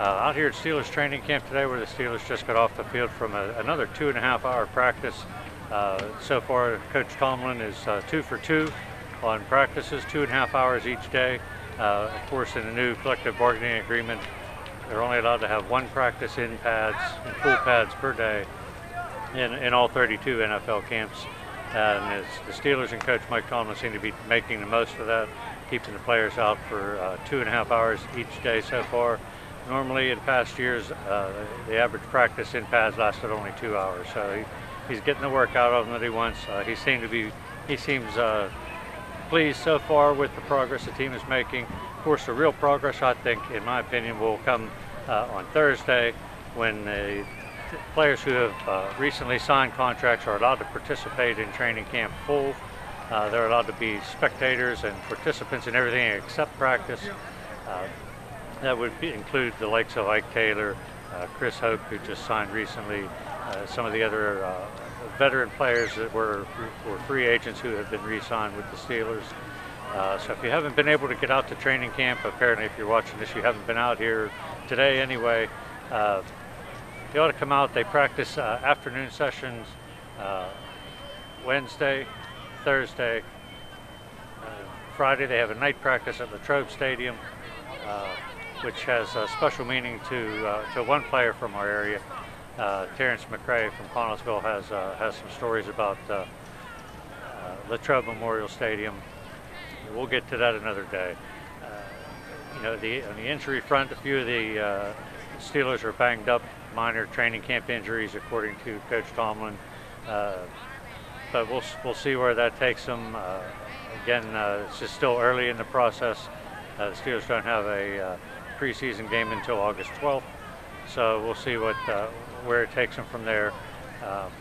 Out here at Steelers training camp today, where the Steelers just got off the field from another 2.5-hour practice. So far, Coach Tomlin is 2 for 2 on practices, 2.5 hours each day. Of course, in the new collective bargaining agreement, they're only allowed to have one practice in pads, in full pads per day, in all 32 NFL camps. And the Steelers and Coach Mike Tomlin seem to be making the most of that, keeping the players out for 2.5 hours each day so far. Normally, in past years, the average practice in pads lasted only 2 hours. So he's getting the work out of them that he wants. He seems pleased so far with the progress the team is making. Of course, the real progress, I think, in my opinion, will come on Thursday, when the players who have recently signed contracts are allowed to participate in training camp full. They're allowed to be spectators and participants in everything except practice. That would include the likes of Ike Taylor, Chris Hope, who just signed recently, some of the other veteran players that were free agents who have been re-signed with the Steelers. So if you haven't been able to get out to training camp, apparently if you're watching this, you haven't been out here today anyway, you ought to come out. They practice afternoon sessions Wednesday, Thursday, Friday. They have a night practice at Latrobe Stadium, which has a special meaning to one player from our area. Terrence McCrae from Connellsville has some stories about Latrobe Memorial Stadium. We'll get to that another day. On the injury front, a few of the Steelers are banged up, minor training camp injuries, according to Coach Tomlin. But we'll see where that takes them. Again, it's just still early in the process. The Steelers don't have a preseason game until August 12th, so we'll see where it takes them from there.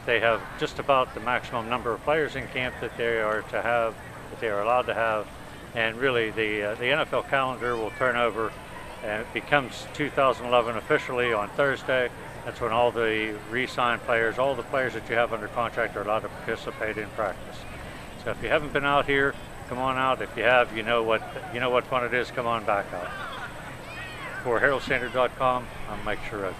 They have just about the maximum number of players in camp that they are allowed to have, and really the NFL calendar will turn over, and it becomes 2011 officially on Thursday. That's when all the re-signed players, all the players that you have under contract, are allowed to participate in practice. So if you haven't been out here, come on out. If you have, you know what fun it is. Come on back out. For HeraldStandard.com, I'm Mike Ciarochi.